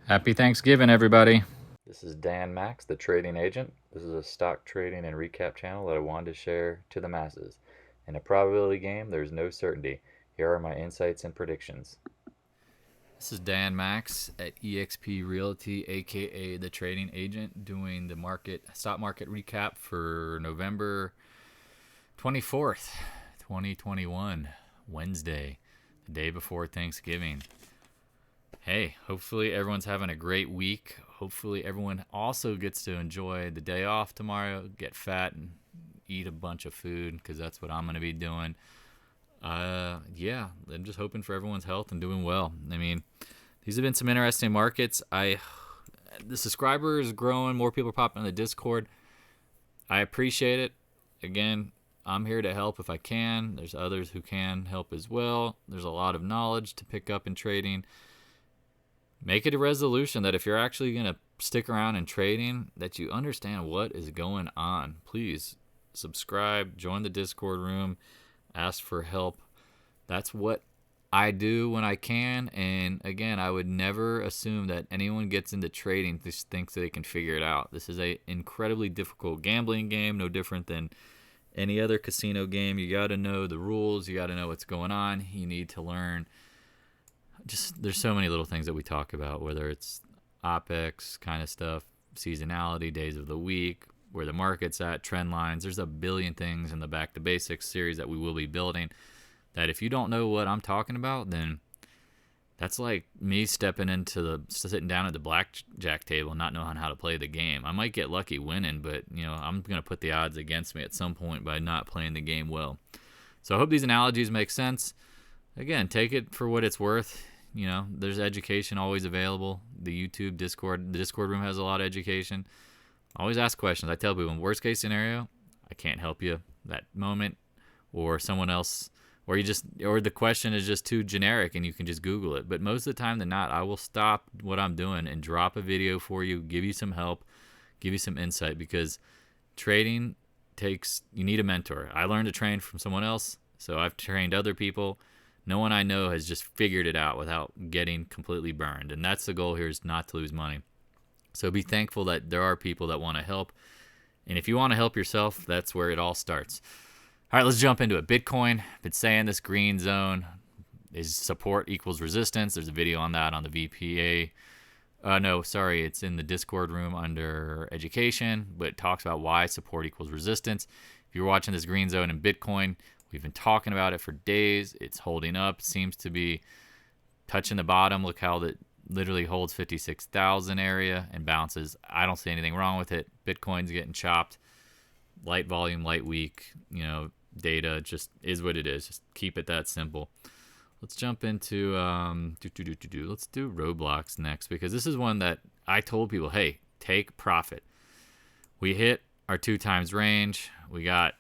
Happy Thanksgiving, everybody. This is Dan Max, the trading agent. This is a stock trading and recap channel that I wanted to share to the masses. In a probability game, there's no certainty. Here are my insights and predictions. This is Dan Max at EXP Realty, aka the trading agent, doing the stock market recap for November 24th, 2021, Wednesday, the day before Thanksgiving. Hey, hopefully everyone's having a great week. Hopefully everyone also gets to enjoy the day off tomorrow, get fat and eat a bunch of food, because that's what I'm going to be doing. Yeah, I'm just hoping for everyone's health and doing well. I mean, these have been some interesting markets. The subscriber is growing, more people are popping on the Discord. I appreciate it. Again, I'm here to help if I can. There's others who can help as well. There's a lot of knowledge to pick up in trading. Make it a resolution that if you're actually going to stick around in trading, that you understand what is going on. Please subscribe, join the Discord room, ask for help. That's what I do when I can. And again, I would never assume that anyone gets into trading just thinks they can figure it out. This is an incredibly difficult gambling game, no different than any other casino game. You got to know the rules. You got to know what's going on. You need to learn. Just there's so many little things that we talk about, whether it's OPEX kind of stuff, seasonality, days of the week, where the market's at, trend lines. There's a billion things in the Back to Basics series that we will be building that if you don't know what I'm talking about, then that's like me sitting down at the blackjack table and not knowing how to play the game. I might get lucky winning, but I'm going to put the odds against me at some point by not playing the game well. So I hope these analogies make sense. Again, take it for what it's worth. There's education always available. The Discord room has a lot of education. Always ask questions. I tell people, in worst case scenario, I can't help you that moment, or someone else, or the question is just too generic and you can just Google it. But most of the time than not, I will stop what I'm doing and drop a video for you, give you some help, give you some insight, because trading you need a mentor. I learned to train from someone else, so I've trained other people. No one I know has just figured it out without getting completely burned. And that's the goal here, is not to lose money. So be thankful that there are people that want to help. And if you want to help yourself, that's where it all starts. All right, let's jump into it. Bitcoin, been saying this green zone is support equals resistance. There's a video on that on the VPA. It's in the Discord room under education, but it talks about why support equals resistance. If you're watching this green zone in Bitcoin, we've been talking about it for days. It's holding up. Seems to be touching the bottom. Look how that literally holds 56,000 area and bounces. I don't see anything wrong with it. Bitcoin's getting chopped. Light volume, light week. Data just is what it is. Just keep it that simple. Let's jump into let's do Roblox next, because this is one that I told people, hey, take profit. We hit our 2 times range. We got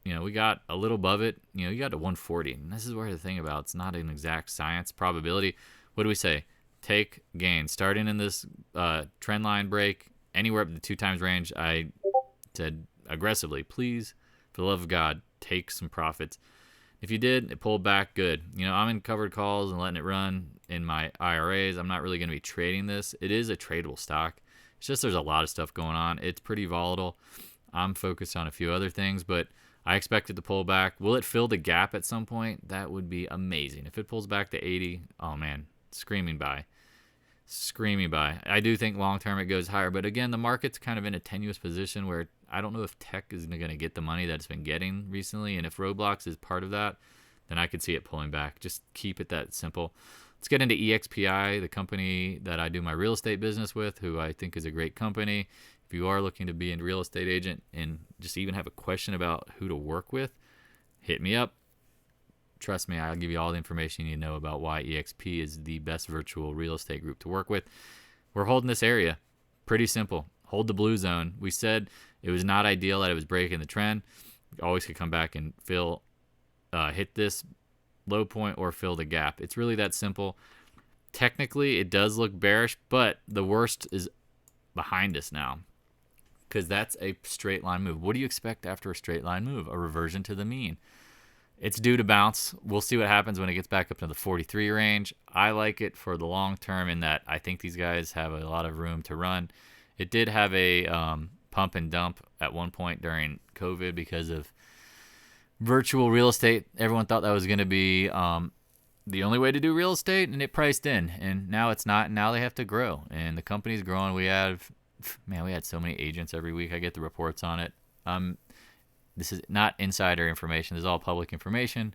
a little above it. You got to 140. And this is where the thing about it's not an exact science probability. What do we say? Take gains. Starting in this trend line break, anywhere up to 2 times range, I said aggressively, please, for the love of God, take some profits. If you did, it pulled back, good. I'm in covered calls and letting it run in my IRAs. I'm not really going to be trading this. It is a tradable stock. It's just there's a lot of stuff going on. It's pretty volatile. I'm focused on a few other things, but I expect it to pull back. Will it fill the gap at some point? That would be amazing. If it pulls back to 80, oh man, screaming buy. I do think long term it goes higher, but again, the market's kind of in a tenuous position where I don't know if tech is going to get the money that it's been getting recently, and if Roblox is part of that, then I could see it pulling back. Just keep it that simple. Let's get into EXPI, the company that I do my real estate business with, who I think is a great company. If you are looking to be a real estate agent and just even have a question about who to work with, hit me up. Trust me, I'll give you all the information you know about why EXP is the best virtual real estate group to work with. We're holding this area. Pretty simple. Hold the blue zone. We said it was not ideal that it was breaking the trend. We always could come back and hit this low point or fill the gap. It's really that simple. Technically, it does look bearish, but the worst is behind us now, because that's a straight line move. What do you expect after a straight line move? A reversion to the mean. It's due to bounce. We'll see what happens when it gets back up to the 43 range. I like it for the long term in that I think these guys have a lot of room to run. It did have a pump and dump at one point during COVID because of virtual real estate. Everyone thought that was going to be the only way to do real estate, and it priced in. And now it's not. Now they have to grow, and the company's growing. We had so many agents every week. I get the reports on it. This is not insider information. This is all public information,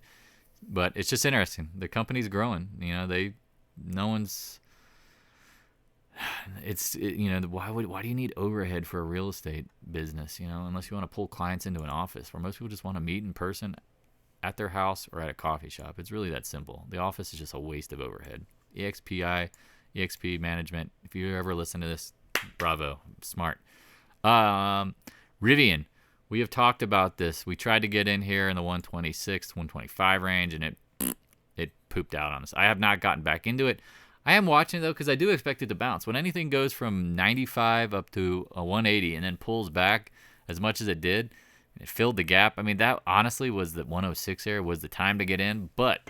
but it's just interesting. The company's growing. No one's. Why do you need overhead for a real estate business? Unless you want to pull clients into an office, where most people just want to meet in person at their house or at a coffee shop. It's really that simple. The office is just a waste of overhead. EXP management. If you ever listen to this, bravo, smart. RIVN. We have talked about this. We tried to get in here in the 126, 125 range, and it pooped out on us. I have not gotten back into it. I am watching, though, because I do expect it to bounce. When anything goes from 95 up to a 180 and then pulls back as much as it did, it filled the gap. I mean, that honestly was the 106 area was the time to get in. But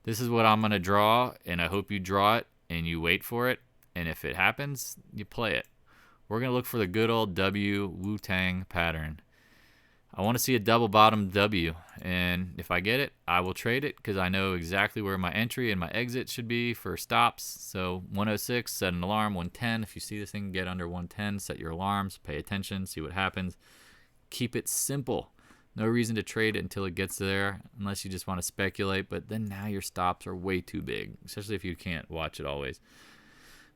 this is what I'm going to draw, and I hope you draw it and you wait for it. And if it happens, you play it. We're going to look for the good old W Wu-Tang pattern. I want to see a double bottom W, and if I get it, I will trade it because I know exactly where my entry and my exit should be for stops. So 106, set an alarm. 110, if you see this thing get under 110, set your alarms, pay attention, see what happens. Keep it simple. No reason to trade it until it gets there unless you just want to speculate, but then now your stops are way too big, especially if you can't watch it always.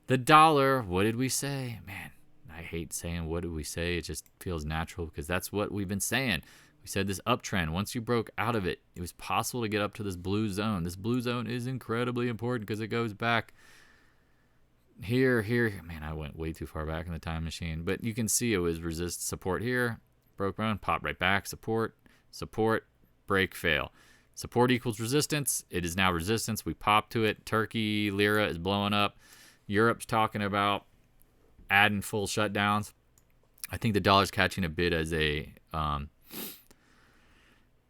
The dollar, what did we say? Man, I hate saying what did we say. It just feels natural because that's what we've been saying. We said this uptrend. Once you broke out of it, it was possible to get up to this blue zone. This blue zone is incredibly important because it goes back here. Man, I went way too far back in the time machine. But you can see it was resist support here. Broke run, pop right back. Support, break, fail. Support equals resistance. It is now resistance. We pop to it. Turkey, lira is blowing up. Europe's talking about adding full shutdowns. I think the dollar's catching a bid as a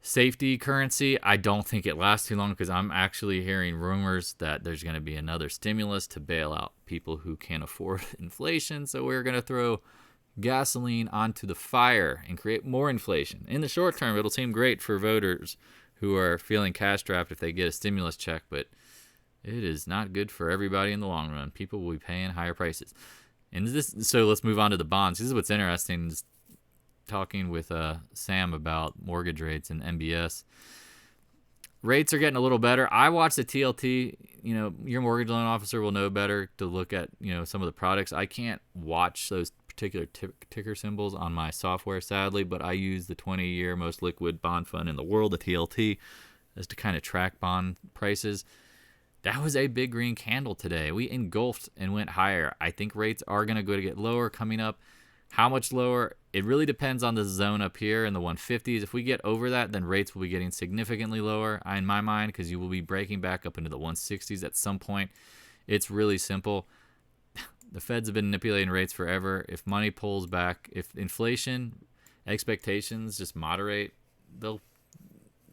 safety currency. I don't think it lasts too long because I'm actually hearing rumors that there's going to be another stimulus to bail out people who can't afford inflation. So we're going to throw gasoline onto the fire and create more inflation. In the short term, it'll seem great for voters who are feeling cash strapped if they get a stimulus check, but it is not good for everybody in the long run. People will be paying higher prices. So let's move on to the bonds. This is what's interesting. Just talking with Sam about mortgage rates and MBS. Rates are getting a little better. I watch the TLT. Your mortgage loan officer will know better to look at, some of the products. I can't watch those particular ticker symbols on my software, sadly, but I use the 20-year most liquid bond fund in the world, the TLT, as to kind of track bond prices. That was a big green candle today. We engulfed and went higher. I think rates are going to go to get lower coming up. How much lower? It really depends on the zone up here in the 150s. If we get over that, then rates will be getting significantly lower, in my mind, because you will be breaking back up into the 160s at some point. It's really simple. The Feds have been manipulating rates forever. If money pulls back, if inflation expectations just moderate,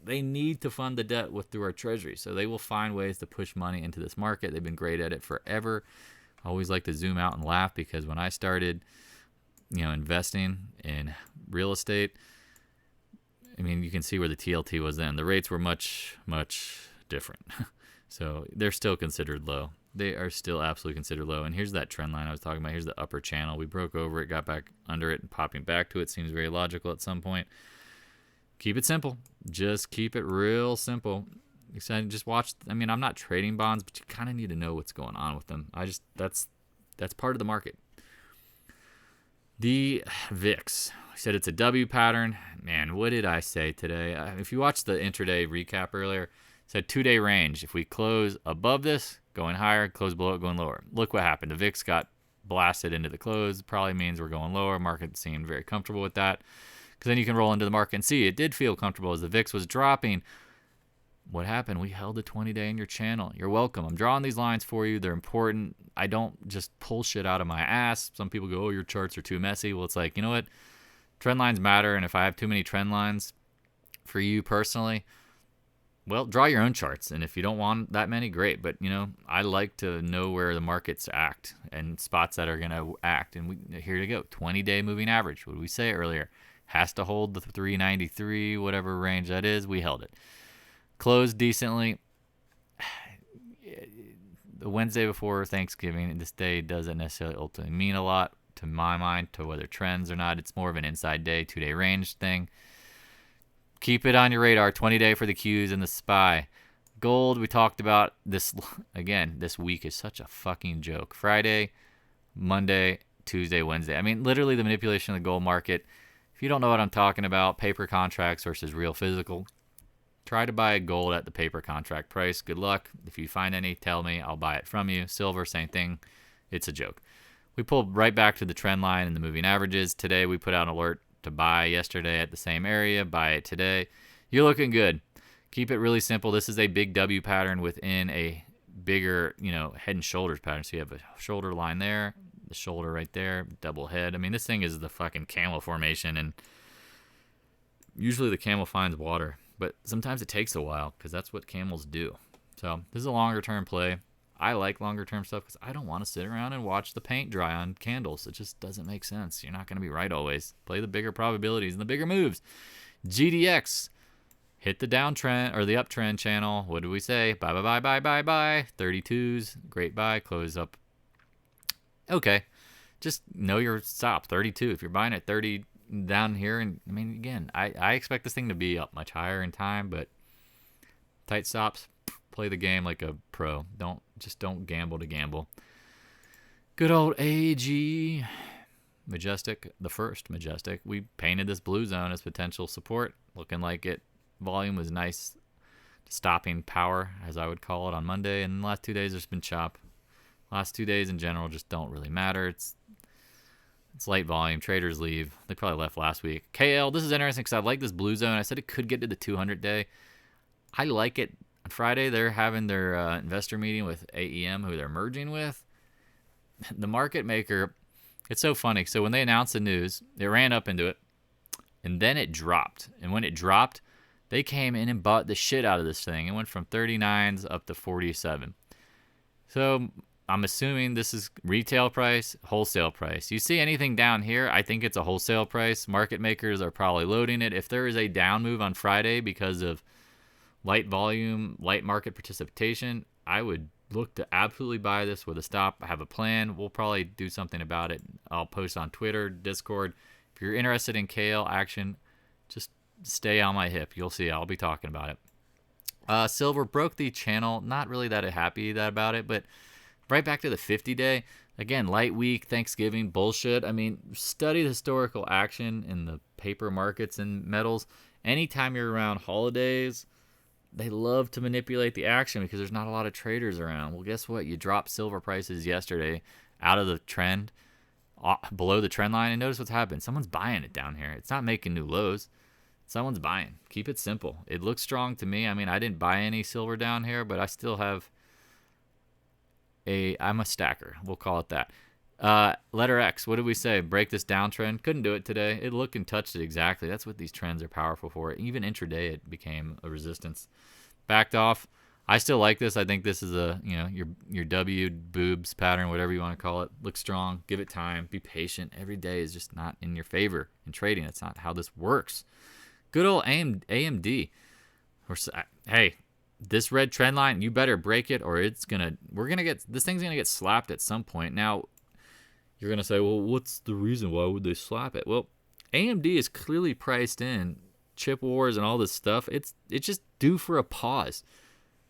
they need to fund the debt through our treasury. So they will find ways to push money into this market. They've been great at it forever. I always like to zoom out and laugh because when I started, investing in real estate, you can see where the TLT was then. The rates were much, much different. So they're still considered low. They are still absolutely considered low. And here's that trend line I was talking about. Here's the upper channel. We broke over it, got back under it, and popping back to it seems very logical at some point. Keep it simple. Just keep it real simple. Just watch. I'm not trading bonds, but you kind of need to know what's going on with them. That's part of the market. The VIX. I said it's a W pattern. Man, what did I say today? If you watched the intraday recap earlier, it said 2-day range. If we close above this, going higher, close below it, going lower. Look what happened. The VIX got blasted into the close. Probably means we're going lower. Market seemed very comfortable with that. Because then you can roll into the market and see it did feel comfortable as the VIX was dropping. What happened? We held the 20-day in your channel. You're welcome. I'm drawing these lines for you. They're important. I don't just pull shit out of my ass. Some people go, oh, your charts are too messy. Well, it's like, you know what? Trend lines matter, and if I have too many trend lines for you personally, Well, draw your own charts, and if you don't want that many, great. But I like to know where the markets act and spots that are going to act. And here you go, 20-day moving average. What did we say earlier? Has to hold the 393, whatever range that is. We held it. Closed decently. The Wednesday before Thanksgiving, this day doesn't necessarily ultimately mean a lot to my mind, to whether trends or not. It's more of an inside day, 2-day range thing. Keep it on your radar. 20-day for the Qs and the SPY. Gold, we talked about this. Again, this week is such a fucking joke. Friday, Monday, Tuesday, Wednesday. I mean, literally the manipulation of the gold market. If you don't know what I'm talking about, paper contracts versus real physical, try to buy gold at the paper contract price. Good luck. If you find any, tell me. I'll buy it from you. Silver, same thing. It's a joke. We pulled right back to the trend line and the moving averages. Today, we put out an alert to buy yesterday at the same area. Buy it today. You're looking good. Keep it really simple. This is a big W pattern within a bigger, head and shoulders pattern. So you have a shoulder line there, the shoulder right there, double head. I mean, this thing is the fucking camel formation, and usually the camel finds water, but sometimes it takes a while because that's what camels do. So this is a longer term play. I like longer term stuff because I don't want to sit around and watch the paint dry on candles. It just doesn't make sense. You're not going to be right always. Play the bigger probabilities and the bigger moves. GDX hit the downtrend or the uptrend channel. What do we say? Bye, bye, bye, bye, bye, bye. 32s. Great buy. Close up. Okay. Just know your stop. 32. If you're buying at 30 down here, and I mean, again, I expect this thing to be up much higher in time, but tight stops. Play the game like a pro. Don't gamble to gamble. Good old AG. Majestic, the first Majestic. We painted this blue zone as potential support. Looking like it. Volume was nice. Stopping power, as I would call it, on Monday. And the last 2 days, there's been chop. Last 2 days in general just don't really matter. It's light volume. Traders leave. They probably left last week. KL, this is interesting because I like this blue zone. I said it could get to the 200 day. I like it. On Friday, they're having their investor meeting with AEM, who they're merging with. The market maker, it's so funny. So when they announced the news, they ran up into it, and then it dropped. And when it dropped, they came in and bought the shit out of this thing. It went from 39s up to 47. So I'm assuming this is retail price, wholesale price. You see anything down here, I think it's a wholesale price. Market makers are probably loading it. If there is a down move on Friday because of light volume, light market participation, I would look to absolutely buy this with a stop. I have a plan. We'll probably do something about it. I'll post on Twitter, Discord. If you're interested in KL action, just stay on my hip. You'll see. I'll be talking about it. Silver broke the channel. Not really that happy about it, but right back to the 50-day. Again, light week, Thanksgiving, bullshit. I mean, study the historical action in the paper markets and metals. Anytime you're around holidays, they love to manipulate the action because there's not a lot of traders around. Well, guess what? You dropped silver prices yesterday out of the trend, below the trend line, and notice what's happened. Someone's buying it down here. It's not making new lows. Someone's buying. Keep it simple. It looks strong to me. I mean, I didn't buy any silver down here, but I still have I'm a stacker. We'll call it that. Letter X, what did we say? Break this downtrend. Couldn't do it today. It looked and touched it exactly. That's what these trends are powerful for. Even intraday, it became a resistance. Backed off. I still like this. I think this is your W boobs pattern, whatever you want to call it. Looks strong. Give it time. Be patient. Every day is just not in your favor in trading. That's not how this works. Good old AMD. Hey, this red trend line, you better break it, or this thing's gonna get slapped at some point. Now, you're gonna say, well, what's the reason? Why would they slap it? Well, AMD is clearly priced in chip wars and all this stuff. It's just due for a pause.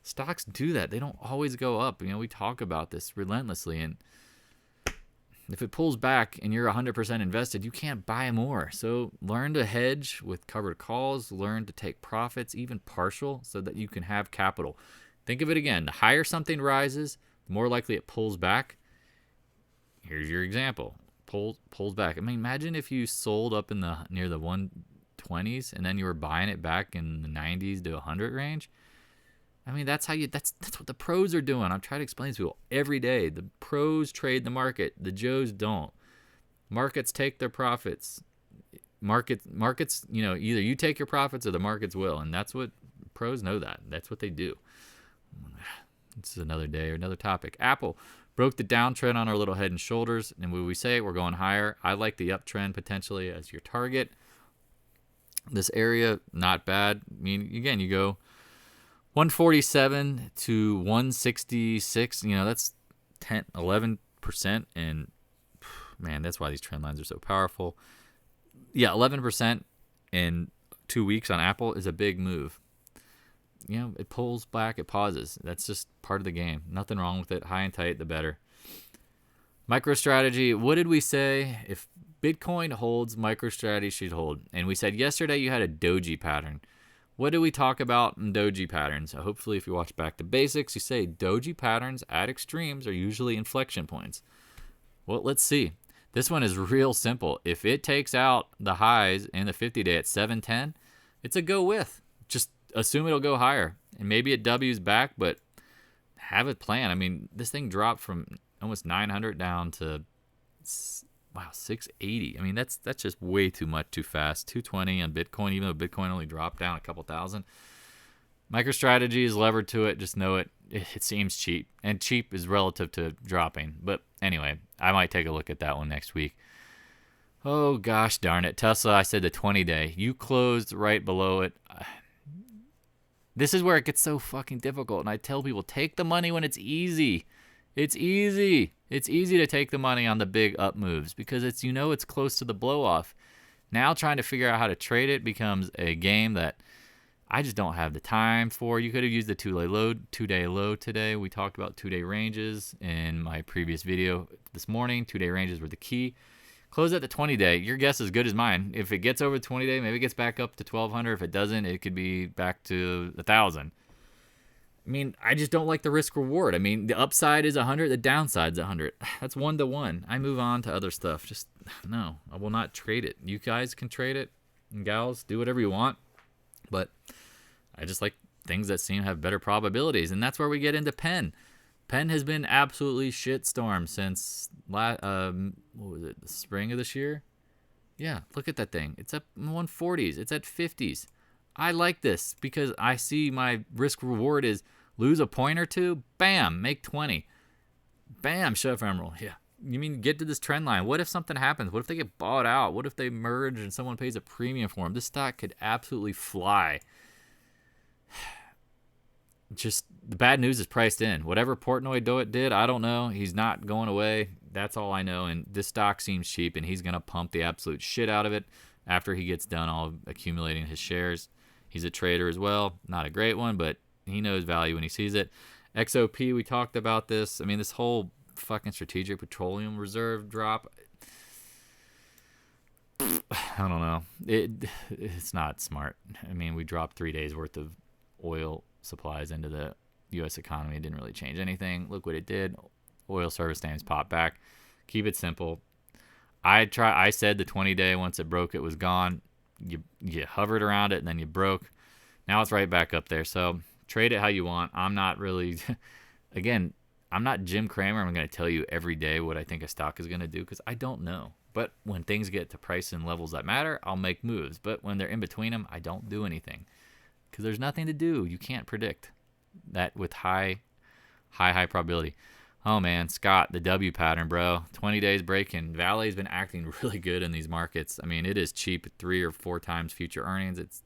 Stocks do that. They don't always go up. We talk about this relentlessly, and if it pulls back and you're 100% invested, you can't buy more. So learn to hedge with covered calls. Learn to take profits, even partial, so that you can have capital. Think of it again. The higher something rises, the more likely it pulls back. Here's your example. Pulls back. I mean, imagine if you sold up in near the 120s and then you were buying it back in the 90s to 100 range. I mean, that's what the pros are doing. I'm trying to explain to people every day. The pros trade the market. The Joes don't. Markets take their profits. Markets, either you take your profits or the markets will. And that's what pros know that. That's what they do. This is another day or another topic. Apple broke the downtrend on our little head and shoulders. And when we say we're going higher, I like the uptrend potentially as your target. This area, not bad. I mean, again, you go 147 to 166. That's 11%. And man, that's why these trend lines are so powerful. Yeah, 11% in 2 weeks on Apple is a big move. It pulls back, it pauses. That's just part of the game. Nothing wrong with it. High and tight, the better. MicroStrategy, what did we say? If Bitcoin holds, MicroStrategy should hold. And we said yesterday you had a doji pattern. What did we talk about in doji patterns? Hopefully, if you watch Back to Basics, you say doji patterns at extremes are usually inflection points. Well, let's see. This one is real simple. If it takes out the highs in the 50-day at 710, it's a go with. Just assume it'll go higher. And maybe it W's back, but have it planned. I mean, this thing dropped from almost 900 down to, 680. I mean, that's just way too much too fast. 220 on Bitcoin, even though Bitcoin only dropped down a couple thousand. MicroStrategy is levered to it. Just know it. It seems cheap. And cheap is relative to dropping. But anyway, I might take a look at that one next week. Oh, gosh darn it. Tesla, I said the 20-day. You closed right below it. This is where it gets so fucking difficult. And I tell people, take the money when it's easy. It's easy. It's easy to take the money on the big up moves because it's close to the blow off. Now trying to figure out how to trade it becomes a game that I just don't have the time for. You could have used the 2-day low today. We talked about 2-day ranges in my previous video this morning. 2-day ranges were the key. Close at the 20-day. Your guess is as good as mine. If it gets over the 20-day, maybe it gets back up to 1,200. If it doesn't, it could be back to 1,000. I mean, I just don't like the risk reward. I mean, the upside is 100, the downside's 100. That's 1-to-1. I move on to other stuff. Just no, I will not trade it. You guys can trade it, and gals, do whatever you want. But I just like things that seem to have better probabilities, and that's where we get into PENN. PENN has been absolutely shitstorm since the spring of this year. Yeah, look at that thing. It's up in 140s. It's at 50s. I like this because I see my risk reward is lose a point or two, bam, make 20. Bam, chef emerald. Yeah. You mean get to this trend line. What if something happens? What if they get bought out? What if they merge and someone pays a premium for them? This stock could absolutely fly. Just the bad news is priced in. Whatever Portnoy did, I don't know. He's not going away. That's all I know. And this stock seems cheap, and he's going to pump the absolute shit out of it after he gets done all accumulating his shares. He's a trader as well. Not a great one, but he knows value when he sees it. XOP, we talked about this. I mean, this whole fucking strategic petroleum reserve drop, I don't know. It's not smart. I mean, we dropped 3 days worth of oil supplies into the U.S. economy. It didn't really change anything. Look what it did. Oil service names popped back. Keep it simple. I said the 20-day, once it broke, it was gone. You hovered around it, and then you broke. Now it's right back up there. So trade it how you want. I'm not really, again, I'm not Jim Cramer. I'm going to tell you every day what I think a stock is going to do because I don't know. But when things get to price and levels that matter, I'll make moves. But when they're in between them, I don't do anything because there's nothing to do. You can't predict that with high probability. Oh, man, Scott, the W pattern, bro. 20 days breaking. VALE's been acting really good in these markets. I mean, it is cheap at 3 or 4 times future earnings. It's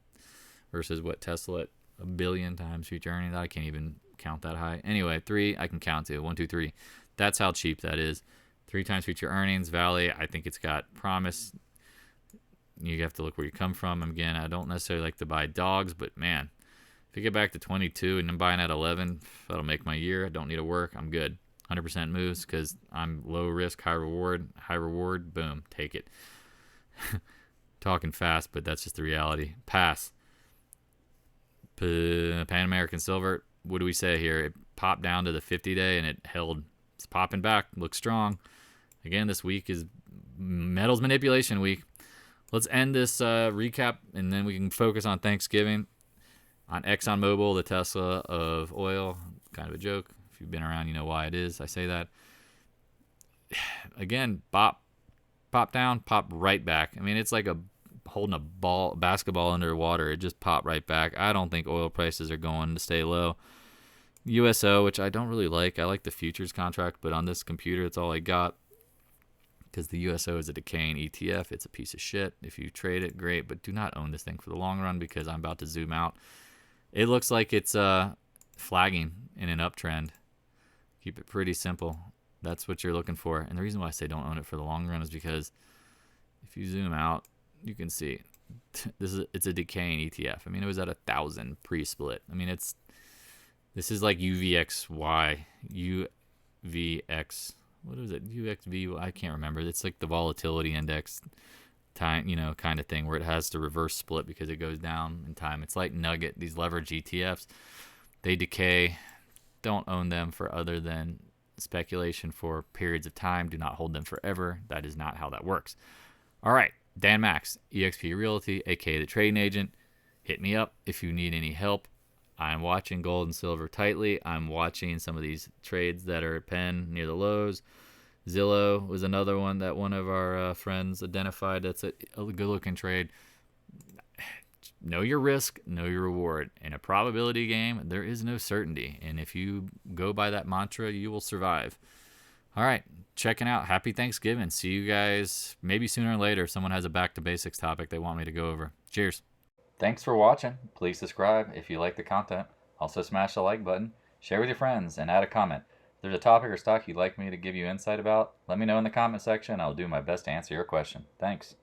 versus what Tesla at 1 billion times future earnings. I can't even count that high. Anyway, 3, I can count to 1, 2, 3. That's how cheap that is. 3 times future earnings. VALE, I think it's got promise. You have to look where you come from. Again, I don't necessarily like to buy dogs, but man, if you get back to 22 and I'm buying at 11, that'll make my year. I don't need to work. I'm good. 100% moves because I'm low risk, high reward, boom, take it. Talking fast, but that's just the reality. PAAS. Pan American Silver. What do we say here? It popped down to the 50-day and it held. It's popping back. Looks strong. Again, this week is metals manipulation week. Let's end this recap and then we can focus on Thanksgiving. On ExxonMobil, the Tesla of oil. Kind of a joke. If you've been around, you know why it is. I say that. Again, pop down, pop right back. I mean, it's like a holding a basketball underwater. It just popped right back. I don't think oil prices are going to stay low. USO, which I don't really like. I like the futures contract, but on this computer, it's all I got because the USO is a decaying ETF. It's a piece of shit. If you trade it, great, but do not own this thing for the long run because I'm about to zoom out. It looks like it's flagging in an uptrend. Keep it pretty simple. That's what you're looking for. And the reason why I say don't own it for the long run is because if you zoom out, you can see it's a decaying ETF. I mean, it was at 1,000 pre-split. I mean, this is like UVXY, UVX. What is it? UXV. I can't remember. It's like the volatility index time, kind of thing where it has to reverse split because it goes down in time. It's like Nugget. These leverage ETFs, they decay. Don't own them for other than speculation for periods of time. Do not hold them forever. That is not how that works. All right, Dan Max, EXP Realty, aka the trading agent. Hit me up if you need any help. I'm watching gold and silver tightly. I'm watching some of these trades that are at PENN near the lows. Zillow was another one that one of our friends identified. That's a good-looking trade. Know your risk, know your reward. In a probability game, there is no certainty. And if you go by that mantra, you will survive. All right, checking out. Happy Thanksgiving. See you guys maybe sooner or later if someone has a back to basics topic they want me to go over. Cheers. Thanks for watching. Please subscribe if you like the content. Also smash the like button, share with your friends, and add a comment. If there's a topic or stock you'd like me to give you insight about, let me know in the comment section. I'll do my best to answer your question. Thanks.